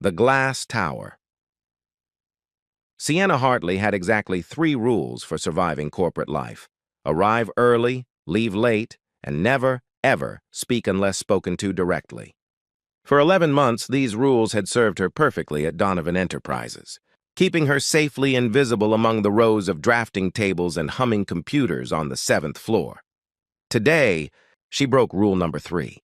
The Glass Tower. Sienna Hartley had exactly 3 rules for surviving corporate life: arrive early, leave late, and never, ever speak unless spoken to directly. For 11 months, these rules had served her perfectly at Donovan Enterprises, keeping her safely invisible among the rows of drafting tables and humming computers on the 7th floor. Today, she broke rule number 3.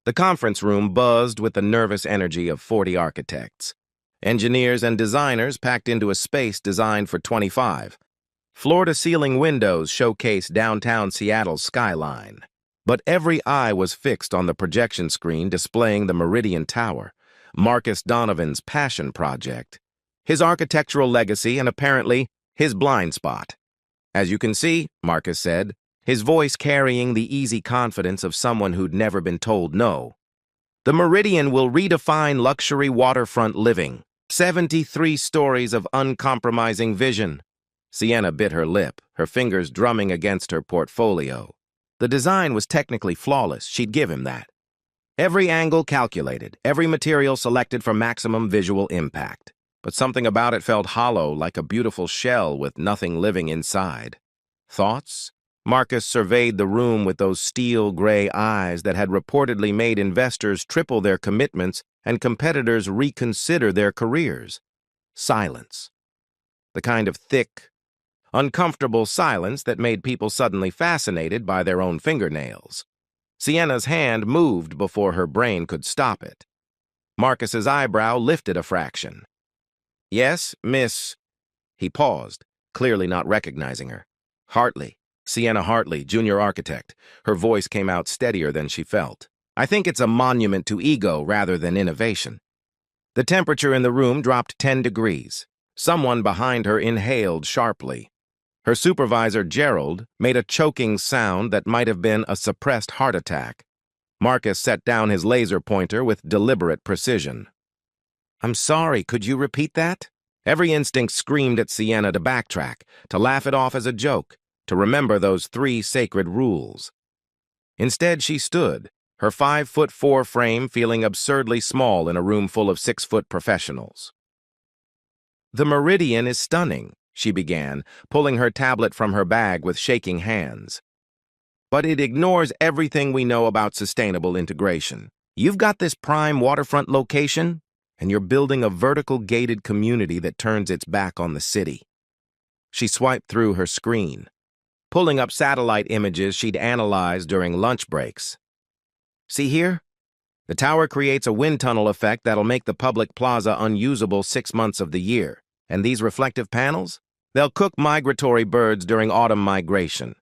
The conference room buzzed with the nervous energy of 40 architects. Engineers and designers packed into a space designed for 25. Floor-to-ceiling windows showcased downtown Seattle's skyline. But every eye was fixed on the projection screen displaying the Meridian Tower, Marcus Donovan's passion project, his architectural legacy, and apparently his blind spot. "As you can see," Marcus said, his voice carrying the easy confidence of someone who'd never been told no, "the Meridian will redefine luxury waterfront living. 73 stories of uncompromising vision." Sienna bit her lip, her fingers drumming against her portfolio. The design was technically flawless, she'd give him that. Every angle calculated, every material selected for maximum visual impact. But something about it felt hollow, like a beautiful shell with nothing living inside. Thoughts? Marcus surveyed the room with those steel-gray eyes that had reportedly made investors triple their commitments and competitors reconsider their careers. Silence. The kind of thick, uncomfortable silence that made people suddenly fascinated by their own fingernails. Sienna's hand moved before her brain could stop it. Marcus's eyebrow lifted a fraction. "Yes, Miss—" He paused, clearly not recognizing her. "Hartley. Sienna Hartley, junior architect." Her voice came out steadier than she felt. "I think it's a monument to ego rather than innovation." The temperature in the room dropped 10 degrees. Someone behind her inhaled sharply. Her supervisor, Gerald, made a choking sound that might have been a suppressed heart attack. Marcus set down his laser pointer with deliberate precision. "I'm sorry, could you repeat that?" Every instinct screamed at Sienna to backtrack, to laugh it off as a joke, to remember those 3 sacred rules. Instead, she stood, her 5'4" frame feeling absurdly small in a room full of 6-foot professionals. "The Meridian is stunning," she began, pulling her tablet from her bag with shaking hands. "But it ignores everything we know about sustainable integration. You've got this prime waterfront location, and you're building a vertical gated community that turns its back on the city." She swiped through her screen, pulling up satellite images she'd analyzed during lunch breaks. "See here? The tower creates a wind tunnel effect that'll make the public plaza unusable 6 months of the year. And these reflective panels? They'll cook migratory birds during autumn migration."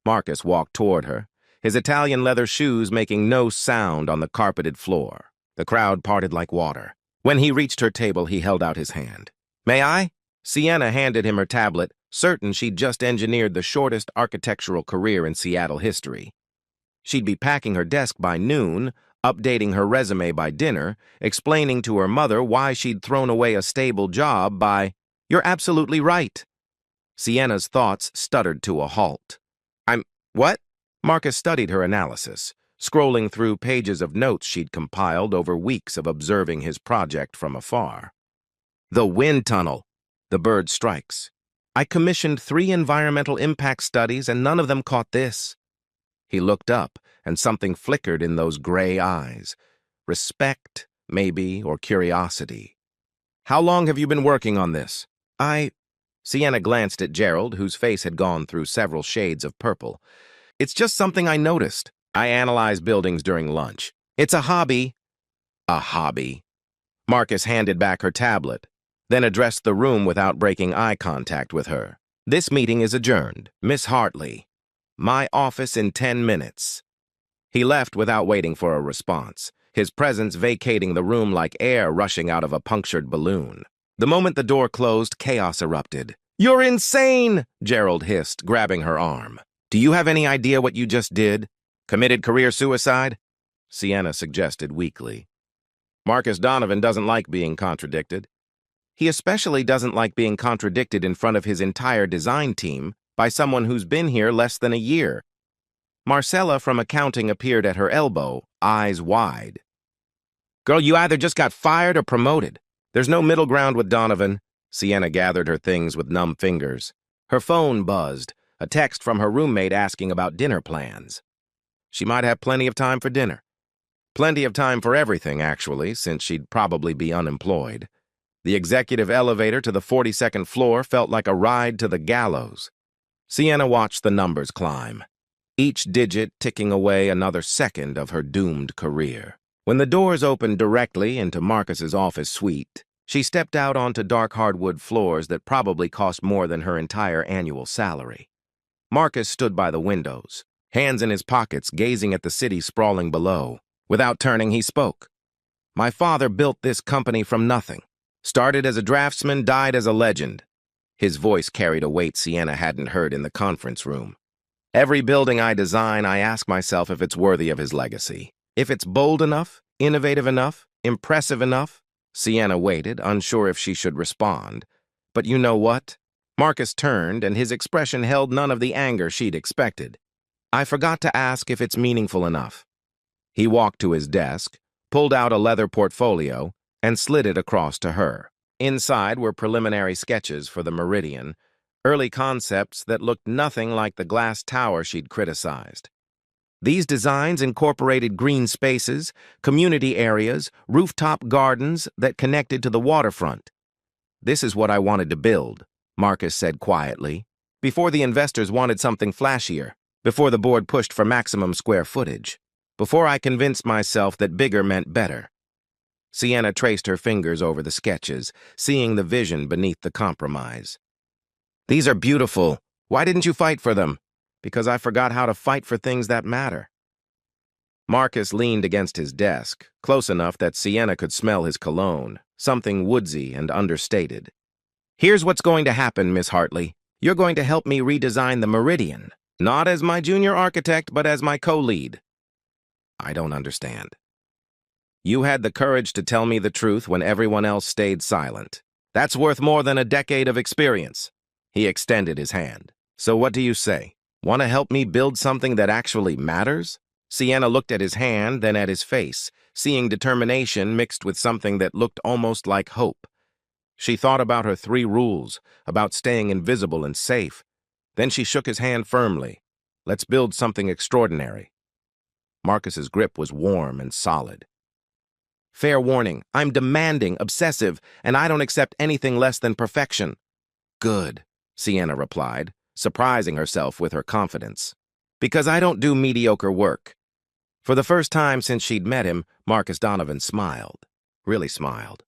Marcus walked toward her, his Italian leather shoes making no sound on the carpeted floor. The crowd parted like water. When he reached her table, he held out his hand. "May I?" Sienna handed him her tablet, certain she'd just engineered the shortest architectural career in Seattle history. She'd be packing her desk by noon, updating her resume by dinner, explaining to her mother why she'd thrown away a stable job by— "You're absolutely right." Sienna's thoughts stuttered to a halt. What?" Marcus studied her analysis, scrolling through pages of notes she'd compiled over weeks of observing his project from afar. "The wind tunnel. The bird strikes. I commissioned 3 environmental impact studies and none of them caught this." He looked up, and something flickered in those gray eyes. Respect, maybe, or curiosity. "How long have you been working on this?" Sienna glanced at Gerald, whose face had gone through several shades of purple. "It's just something I noticed. I analyze buildings during lunch. It's a hobby." "A hobby?" Marcus handed back her tablet, then addressed the room without breaking eye contact with her. "This meeting is adjourned. Miss Hartley. My office in 10 minutes." He left without waiting for a response, his presence vacating the room like air rushing out of a punctured balloon. The moment the door closed, chaos erupted. "You're insane!" Gerald hissed, grabbing her arm. "Do you have any idea what you just did? Committed career suicide?" Sienna suggested weakly. "Marcus Donovan doesn't like being contradicted. He especially doesn't like being contradicted in front of his entire design team by someone who's been here less than a year." Marcella from accounting appeared at her elbow, eyes wide. Girl, you either just got fired or promoted. There's no middle ground with Donovan. Sienna gathered her things with numb fingers. Her phone buzzed, a text from her roommate asking about dinner plans. She might have plenty of time for dinner. Plenty of time for everything, actually, since she'd probably be unemployed. The executive elevator to the 42nd floor felt like a ride to the gallows. Sienna watched the numbers climb, each digit ticking away another second of her doomed career. When the doors opened directly into Marcus's office suite, she stepped out onto dark hardwood floors that probably cost more than her entire annual salary. Marcus stood by the windows, hands in his pockets, gazing at the city sprawling below. Without turning, he spoke. "My father built this company from nothing. Started as a draftsman, died as a legend." His voice carried a weight Sienna hadn't heard in the conference room. "Every building I design, I ask myself if it's worthy of his legacy. If it's bold enough, innovative enough, impressive enough." Sienna waited, unsure if she should respond. But you know what? Marcus turned, and his expression held none of the anger she'd expected. "I forgot to ask if it's meaningful enough." He walked to his desk, pulled out a leather portfolio, and slid it across to her. Inside were preliminary sketches for the Meridian, early concepts that looked nothing like the glass tower she'd criticized. These designs incorporated green spaces, community areas, rooftop gardens that connected to the waterfront. "This is what I wanted to build," Marcus said quietly, before the investors wanted something flashier, before the board pushed for maximum square footage, before I convinced myself that bigger meant better. Sienna traced her fingers over the sketches, seeing the vision beneath the compromise. "These are beautiful. Why didn't you fight for them?" "Because I forgot how to fight for things that matter." Marcus leaned against his desk, close enough that Sienna could smell his cologne, something woodsy and understated. "Here's what's going to happen, Miss Hartley. You're going to help me redesign the Meridian, not as my junior architect, but as my co-lead." "I don't understand." "You had the courage to tell me the truth when everyone else stayed silent. That's worth more than a decade of experience." He extended his hand. "So what do you say? Want to help me build something that actually matters?" Sienna looked at his hand, then at his face, seeing determination mixed with something that looked almost like hope. She thought about her 3 rules, about staying invisible and safe. Then she shook his hand firmly. "Let's build something extraordinary." Marcus's grip was warm and solid. "Fair warning, I'm demanding, obsessive, and I don't accept anything less than perfection." "Good," Sienna replied, surprising herself with her confidence. "Because I don't do mediocre work." For the first time since she'd met him, Marcus Donovan smiled, really smiled.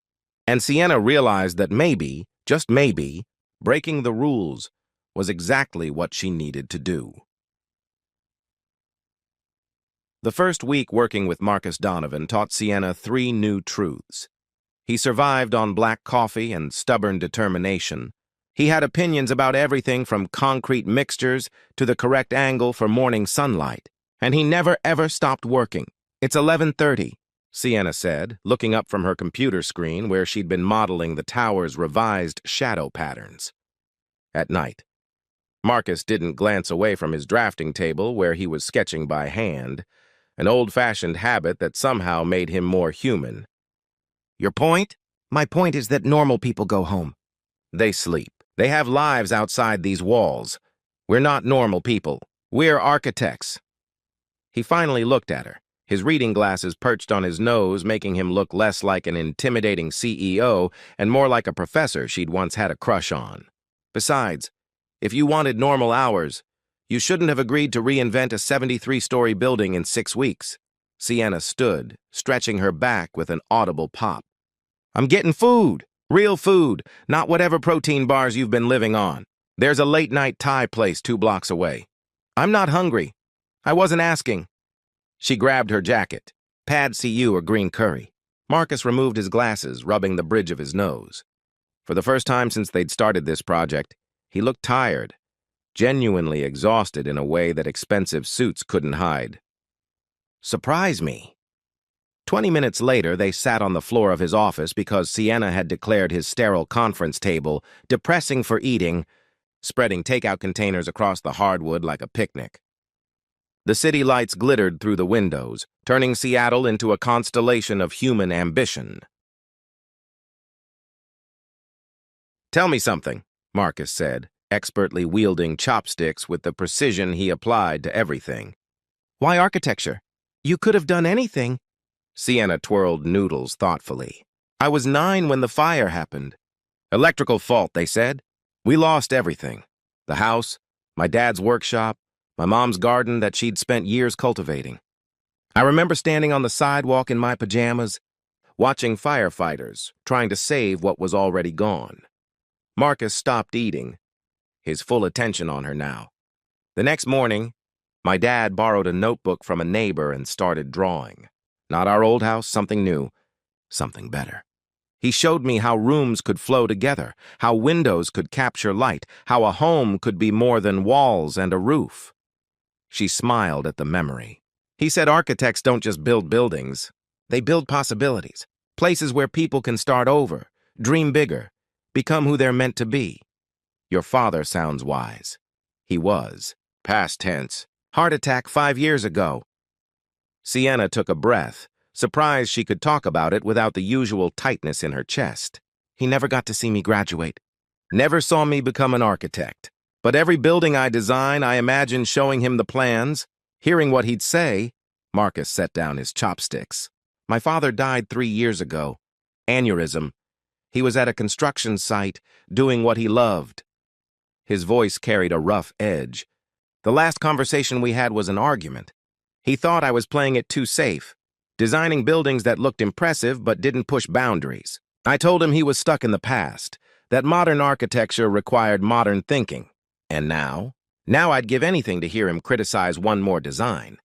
And Sienna realized that maybe, just maybe, breaking the rules was exactly what she needed to do. The first week working with Marcus Donovan taught Sienna 3 new truths. He survived on black coffee and stubborn determination. He had opinions about everything from concrete mixtures to the correct angle for morning sunlight. And he never ever stopped working. "It's 11:30, Sienna said, looking up from her computer screen where she'd been modeling the tower's revised shadow patterns. At night. Marcus didn't glance away from his drafting table where he was sketching by hand, an old-fashioned habit that somehow made him more human. "Your point? My point is that normal people go home. They sleep. They have lives outside these walls. We're not normal people. We're architects." He finally looked at her, his reading glasses perched on his nose, making him look less like an intimidating CEO and more like a professor she'd once had a crush on. "Besides, if you wanted normal hours, you shouldn't have agreed to reinvent a 73-story building in 6 weeks. Sienna stood, stretching her back with an audible pop. "I'm getting food, real food, not whatever protein bars you've been living on. There's a late-night Thai place 2 blocks away. I'm not hungry. I wasn't asking." She grabbed her jacket. "Pad CU or green curry." Marcus removed his glasses, rubbing the bridge of his nose. For the first time since they'd started this project, he looked tired, genuinely exhausted in a way that expensive suits couldn't hide. "Surprise me." 20 minutes later, they sat on the floor of his office because Sienna had declared his sterile conference table depressing for eating, spreading takeout containers across the hardwood like a picnic. The city lights glittered through the windows, turning Seattle into a constellation of human ambition. "Tell me something," Marcus said, expertly wielding chopsticks with the precision he applied to everything. "Why architecture? You could have done anything." Sienna twirled noodles thoughtfully. "I was 9 when the fire happened. Electrical fault, they said. We lost everything. The house, my dad's workshop, my mom's garden that she'd spent years cultivating. I remember standing on the sidewalk in my pajamas, watching firefighters trying to save what was already gone." Marcus stopped eating, his full attention on her now. "The next morning, my dad borrowed a notebook from a neighbor and started drawing. Not our old house, something new, something better. He showed me how rooms could flow together, how windows could capture light, how a home could be more than walls and a roof." She smiled at the memory. "He said architects don't just build buildings, they build possibilities, places where people can start over, dream bigger, become who they're meant to be. Your father sounds wise." He was. Past tense. Heart attack 5 years ago. Sienna took a breath, surprised she could talk about it without the usual tightness in her chest. "He never got to see me graduate. Never saw me become an architect. But every building I design, I imagine showing him the plans, hearing what he'd say." Marcus set down his chopsticks. "My father died 3 years ago. Aneurysm. He was at a construction site, doing what he loved." His voice carried a rough edge. "The last conversation we had was an argument. He thought I was playing it too safe, designing buildings that looked impressive but didn't push boundaries. I told him he was stuck in the past, that modern architecture required modern thinking. And now I'd give anything to hear him criticize one more design.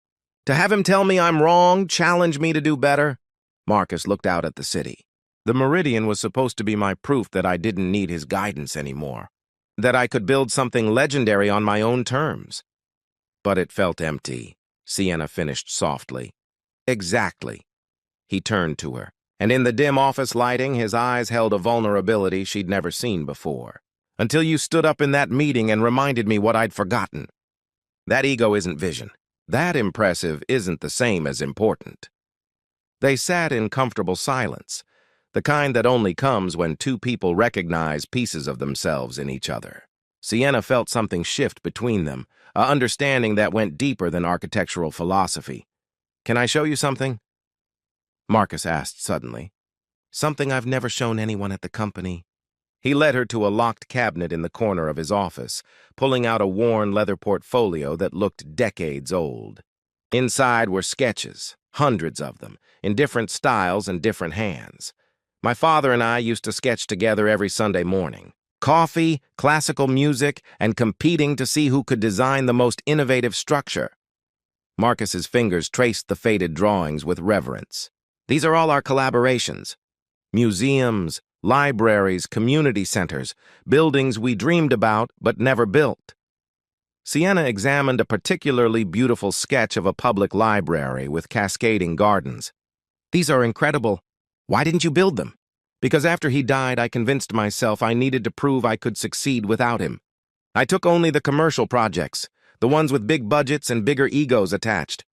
To have him tell me I'm wrong, challenge me to do better." Marcus looked out at the city. The Meridian was supposed to be my proof that I didn't need his guidance anymore, that I could build something legendary on my own terms. But it felt empty, Sienna finished softly. "Exactly." He turned to her, and in the dim office lighting, his eyes held a vulnerability she'd never seen before. "Until you stood up in that meeting and reminded me what I'd forgotten. That ego isn't vision. That impressive isn't the same as important." They sat in comfortable silence, the kind that only comes when two people recognize pieces of themselves in each other. Sienna felt something shift between them, an understanding that went deeper than architectural philosophy. "Can I show you something?" Marcus asked suddenly. "Something I've never shown anyone at the company." He led her to a locked cabinet in the corner of his office, pulling out a worn leather portfolio that looked decades old. Inside were sketches, hundreds of them, in different styles and different hands. My father and I used to sketch together every Sunday morning. Coffee, classical music, and competing to see who could design the most innovative structure. Marcus's fingers traced the faded drawings with reverence. "These are all our collaborations. Museums, libraries, community centers, buildings we dreamed about but never built." Sienna examined a particularly beautiful sketch of a public library with cascading gardens. "These are incredible. Why didn't you build them?" "Because after he died, I convinced myself I needed to prove I could succeed without him. I took only the commercial projects, the ones with big budgets and bigger egos attached."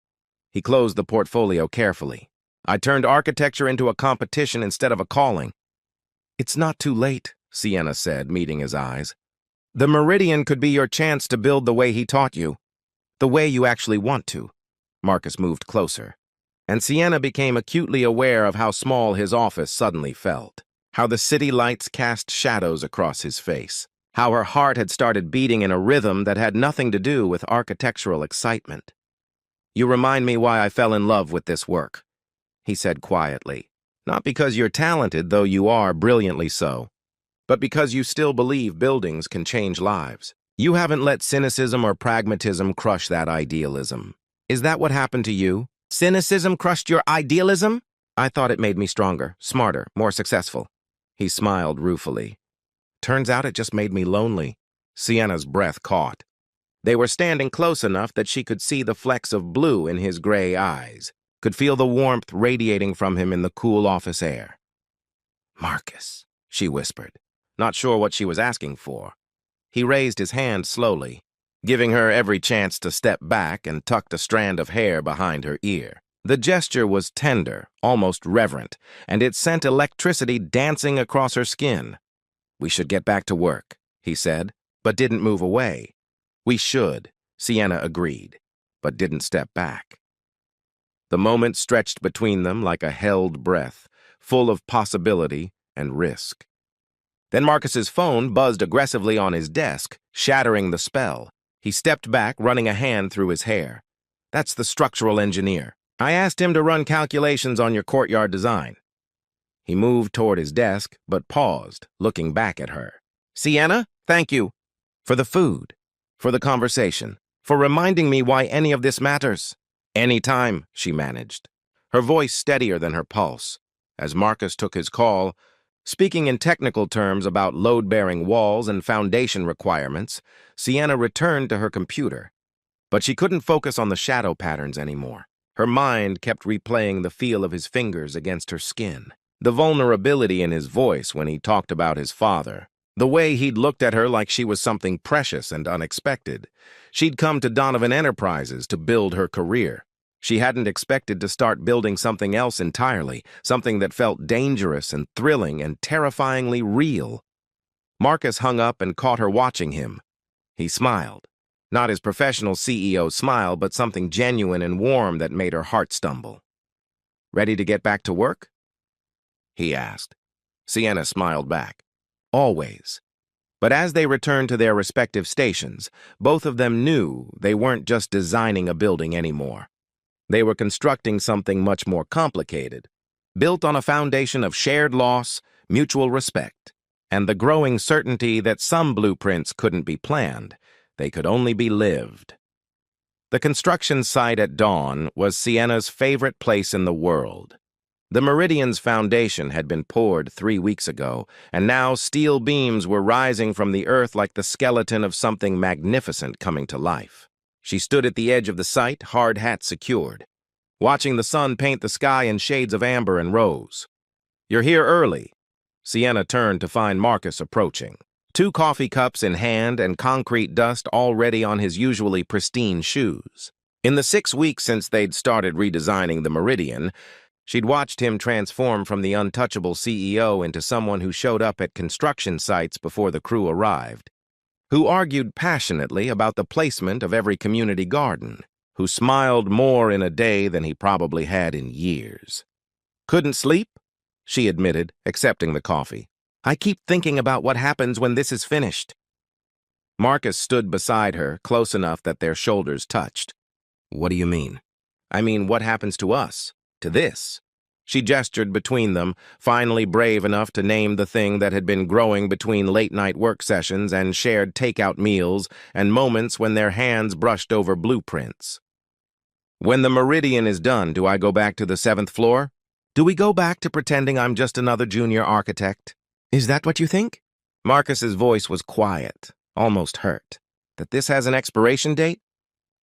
He closed the portfolio carefully. "I turned architecture into a competition instead of a calling." "It's not too late," Sienna said, meeting his eyes. "The Meridian could be your chance to build the way he taught you, the way you actually want to." Marcus moved closer, and Sienna became acutely aware of how small his office suddenly felt, how the city lights cast shadows across his face, how her heart had started beating in a rhythm that had nothing to do with architectural excitement. "You remind me why I fell in love with this work," he said quietly. "Not because you're talented, though you are brilliantly so, but because you still believe buildings can change lives. You haven't let cynicism or pragmatism crush that idealism. Is that what happened to you? Cynicism crushed your idealism?" "I thought it made me stronger, smarter, more successful." He smiled ruefully. "Turns out it just made me lonely." Sienna's breath caught. They were standing close enough that she could see the flecks of blue in his gray eyes, could feel the warmth radiating from him in the cool office air. "Marcus," she whispered, not sure what she was asking for. He raised his hand slowly. giving her every chance to step back and tucked a strand of hair behind her ear. The gesture was tender, almost reverent, and it sent electricity dancing across her skin. "We should get back to work," he said, but didn't move away. "We should," Sienna agreed, but didn't step back. The moment stretched between them like a held breath, full of possibility and risk. Then Marcus's phone buzzed aggressively on his desk, shattering the spell. He stepped back, running a hand through his hair. "That's the structural engineer. I asked him to run calculations on your courtyard design." He moved toward his desk, but paused, looking back at her. "Sienna, thank you. For the food, for the conversation, for reminding me why any of this matters." "Any time," she managed, her voice steadier than her pulse. As Marcus took his call, speaking in technical terms about load-bearing walls and foundation requirements, Sienna returned to her computer. But she couldn't focus on the shadow patterns anymore. Her mind kept replaying the feel of his fingers against her skin, the vulnerability in his voice when he talked about his father, the way he'd looked at her like she was something precious and unexpected. She'd come to Donovan Enterprises to build her career. She hadn't expected to start building something else entirely, something that felt dangerous and thrilling and terrifyingly real. Marcus hung up and caught her watching him. He smiled. Not his professional CEO smile, but something genuine and warm that made her heart stumble. "Ready to get back to work?" he asked. Sienna smiled back. "Always." But as they returned to their respective stations, both of them knew they weren't just designing a building anymore. They were constructing something much more complicated, built on a foundation of shared loss, mutual respect, and the growing certainty that some blueprints couldn't be planned, they could only be lived. The construction site at dawn was Sienna's favorite place in the world. The Meridian's foundation had been poured 3 weeks ago, and now steel beams were rising from the earth like the skeleton of something magnificent coming to life. She stood at the edge of the site, hard hat secured, watching the sun paint the sky in shades of amber and rose. "You're here early." Sienna turned to find Marcus approaching, 2 coffee cups in hand and concrete dust already on his usually pristine shoes. In the 6 weeks since they'd started redesigning the Meridian, she'd watched him transform from the untouchable CEO into someone who showed up at construction sites before the crew arrived, who argued passionately about the placement of every community garden, who smiled more in a day than he probably had in years. "Couldn't sleep?" she admitted, accepting the coffee. "I keep thinking about what happens when this is finished." Marcus stood beside her, close enough that their shoulders touched. "What do you mean?" "I mean, what happens to us? To this?" She gestured between them, finally brave enough to name the thing that had been growing between late-night work sessions and shared takeout meals and moments when their hands brushed over blueprints. "When the Meridian is done, do I go back to the 7th floor? Do we go back to pretending I'm just another junior architect? Is that what you think?" Marcus's voice was quiet, almost hurt. "That this has an expiration date?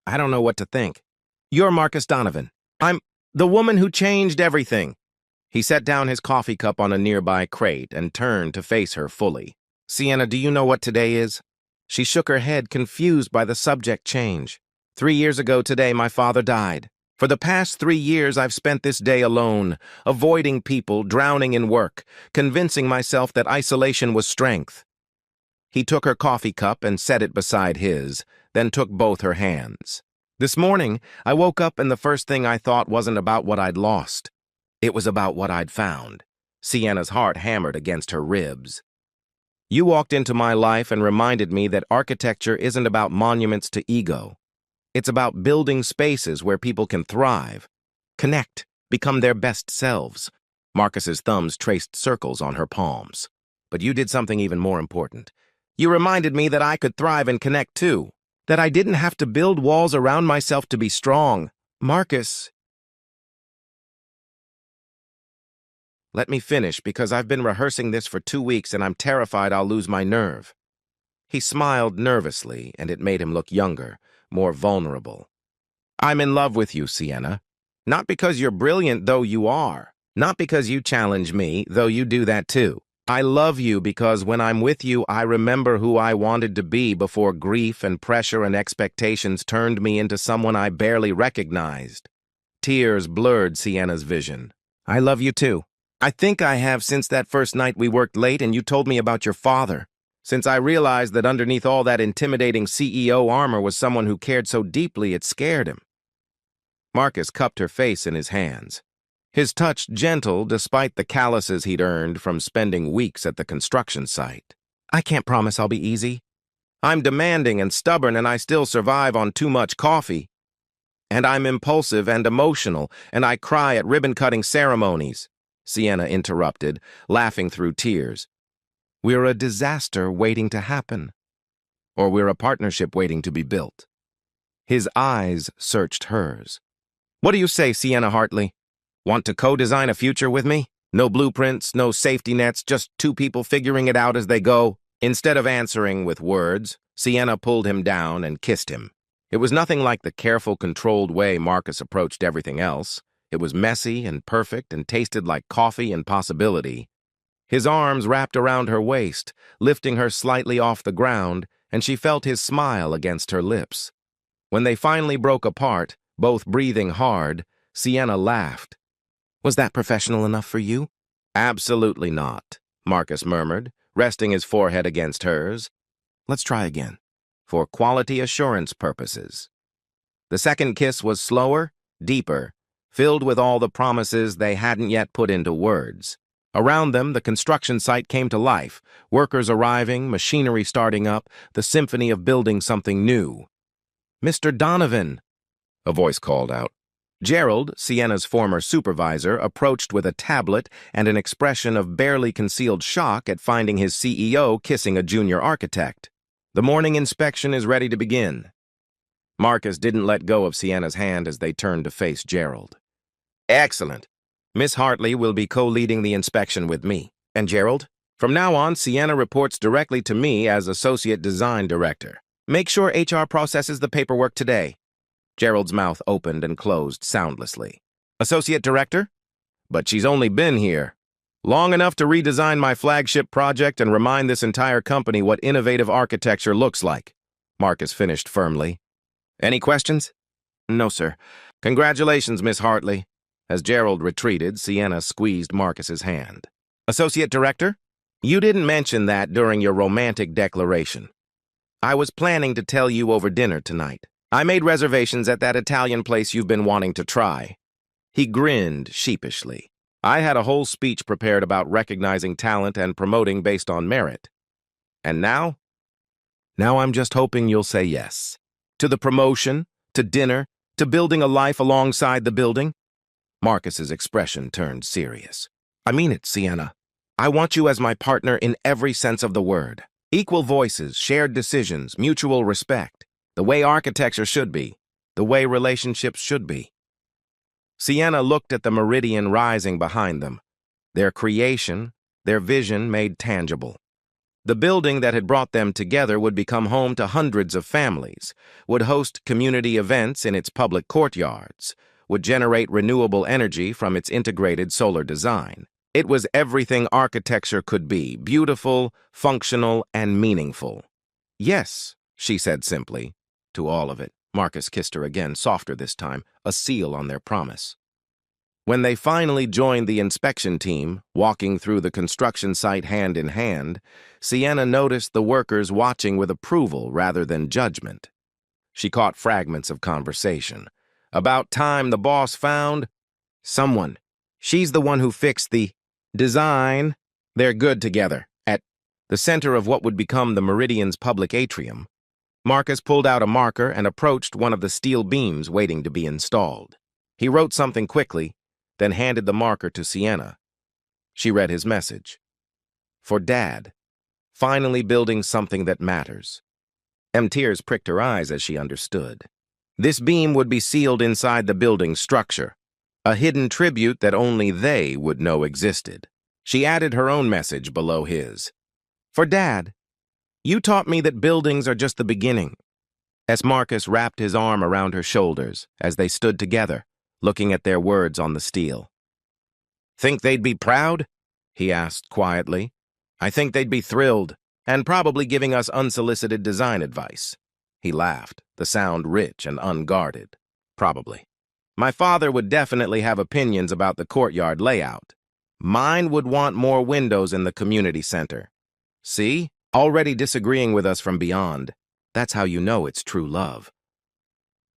I don't know what to think. You're Marcus Donovan. I'm the woman who changed everything." He set down his coffee cup on a nearby crate and turned to face her fully. "Sienna, do you know what today is?" She shook her head, confused by the subject change. 3 years ago today, my father died. For the past 3 years, I've spent this day alone, avoiding people, drowning in work, convincing myself that isolation was strength." He took her coffee cup and set it beside his, then took both her hands. "This morning, I woke up and the first thing I thought wasn't about what I'd lost. It was about what I'd found." Sienna's heart hammered against her ribs. "You walked into my life and reminded me that architecture isn't about monuments to ego. It's about building spaces where people can thrive, connect, become their best selves." Marcus's thumbs traced circles on her palms. "But you did something even more important. You reminded me that I could thrive and connect too. That I didn't have to build walls around myself to be strong. Marcus, let me finish because I've been rehearsing this for 2 weeks and I'm terrified I'll lose my nerve." He smiled nervously, and it made him look younger, more vulnerable. "I'm in love with you, Sienna. Not because you're brilliant, though you are. Not because you challenge me, though you do that too. I love you because when I'm with you, I remember who I wanted to be before grief and pressure and expectations turned me into someone I barely recognized. Tears blurred Sienna's vision. I love you too. I think I have since that first night we worked late and you told me about your father. Since I realized that underneath all that intimidating CEO armor was someone who cared so deeply it scared him. Marcus cupped her face in his hands. His touch gentle despite the calluses he'd earned from spending weeks at the construction site. I can't promise I'll be easy. I'm demanding and stubborn and I still survive on too much coffee. And I'm impulsive and emotional, and I cry at ribbon-cutting ceremonies, Sienna interrupted, laughing through tears. We're a disaster waiting to happen. Or we're a partnership waiting to be built. His eyes searched hers. What do you say, Sienna Hartley? Want to co-design a future with me? No blueprints, no safety nets, just two people figuring it out as they go. Instead of answering with words, Sienna pulled him down and kissed him. It was nothing like the careful, controlled way Marcus approached everything else. It was messy and perfect and tasted like coffee and possibility. His arms wrapped around her waist, lifting her slightly off the ground, and she felt his smile against her lips. When they finally broke apart, both breathing hard, Sienna laughed. Was that professional enough for you? Absolutely not, Marcus murmured, resting his forehead against hers. Let's try again. For quality assurance purposes. The second kiss was slower, deeper, filled with all the promises they hadn't yet put into words. Around them, the construction site came to life, workers arriving, machinery starting up, the symphony of building something new. Mr. Donovan, a voice called out. Gerald, Sienna's former supervisor, approached with a tablet and an expression of barely concealed shock at finding his CEO kissing a junior architect. The morning inspection is ready to begin. Marcus didn't let go of Sienna's hand as they turned to face Gerald. Excellent. Miss Hartley will be co-leading the inspection with me. And Gerald? From now on, Sienna reports directly to me as Associate Design Director. Make sure HR processes the paperwork today. Gerald's mouth opened and closed soundlessly. Associate Director? But she's only been here long enough to redesign my flagship project and remind this entire company what innovative architecture looks like. Marcus finished firmly. Any questions? No, sir. Congratulations, Miss Hartley. As Gerald retreated, Sienna squeezed Marcus's hand. Associate Director? You didn't mention that during your romantic declaration. I was planning to tell you over dinner tonight. I made reservations at that Italian place you've been wanting to try. He grinned sheepishly. I had a whole speech prepared about recognizing talent and promoting based on merit. And now? Now I'm just hoping you'll say yes. To the promotion, to dinner, to building a life alongside the building. Marcus's expression turned serious. I mean it, Sienna. I want you as my partner in every sense of the word. Equal voices, shared decisions, mutual respect. The way architecture should be. The way relationships should be. Sienna looked at the meridian rising behind them, their creation, their vision made tangible. The building that had brought them together would become home to hundreds of families, would host community events in its public courtyards, would generate renewable energy from its integrated solar design. It was everything architecture could be, beautiful, functional, and meaningful. Yes, she said simply, to all of it. Marcus kissed her again, softer this time, a seal on their promise. When they finally joined the inspection team, walking through the construction site hand in hand, Sienna noticed the workers watching with approval rather than judgment. She caught fragments of conversation. About time the boss found someone. She's the one who fixed the design. They're good together. At the center of what would become the Meridian's public atrium, Marcus pulled out a marker and approached one of the steel beams waiting to be installed. He wrote something quickly, then handed the marker to Sienna. She read his message. For Dad, finally building something that matters. Tears pricked her eyes as she understood. This beam would be sealed inside the building's structure, a hidden tribute that only they would know existed. She added her own message below his. For Dad, you taught me that buildings are just the beginning. As Marcus wrapped his arm around her shoulders as they stood together, looking at their words on the steel. Think they'd be proud? He asked quietly, I think they'd be thrilled, and probably giving us unsolicited design advice. He laughed, the sound rich and unguarded. Probably. My father would definitely have opinions about the courtyard layout. Mine would want more windows in the community center. See? Already disagreeing with us from beyond. That's how you know it's true love.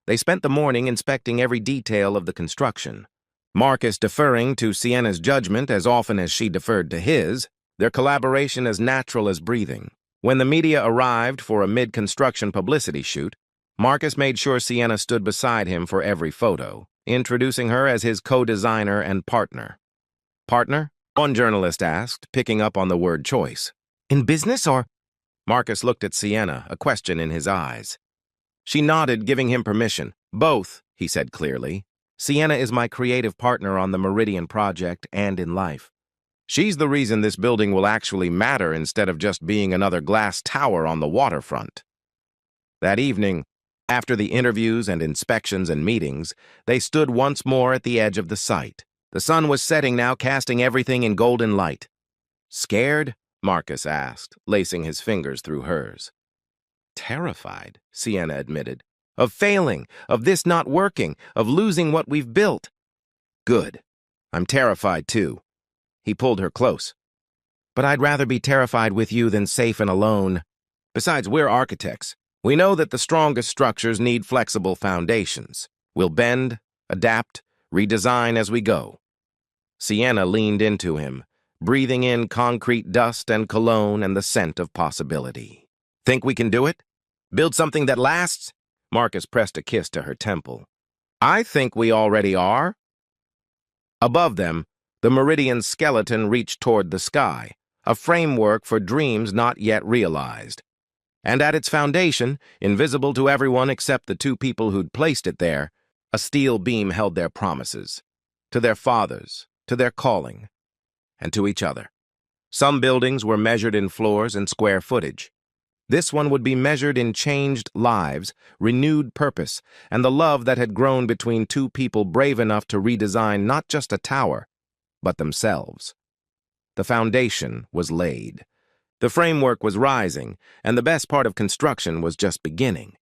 They spent the morning inspecting every detail of the construction. Marcus deferring to Sienna's judgment as often as she deferred to his, their collaboration as natural as breathing. When the media arrived for a mid-construction publicity shoot, Marcus made sure Sienna stood beside him for every photo, introducing her as his co-designer and partner. Partner? One journalist asked, picking up on the word choice. In business or? Marcus looked at Sienna, a question in his eyes. She nodded, giving him permission. Both, he said clearly. Sienna is my creative partner on the Meridian project and in life. She's the reason this building will actually matter instead of just being another glass tower on the waterfront. That evening, after the interviews and inspections and meetings, they stood once more at the edge of the site. The sun was setting now, casting everything in golden light. Scared? Marcus asked, lacing his fingers through hers. Terrified, Sienna admitted. Of failing, of this not working, of losing what we've built. Good. I'm terrified too. He pulled her close. But I'd rather be terrified with you than safe and alone. Besides, we're architects. We know that the strongest structures need flexible foundations. We'll bend, adapt, redesign as we go. Sienna leaned into him, breathing in concrete dust and cologne and the scent of possibility. Think we can do it? Build something that lasts? Marcus pressed a kiss to her temple. I think we already are. Above them, the Meridian skeleton reached toward the sky, a framework for dreams not yet realized. And at its foundation, invisible to everyone except the two people who'd placed it there, a steel beam held their promises. To their fathers, to their calling, and to each other. Some buildings were measured in floors and square footage. This one would be measured in changed lives, renewed purpose, and the love that had grown between two people brave enough to redesign not just a tower, but themselves. The foundation was laid. The framework was rising, and the best part of construction was just beginning.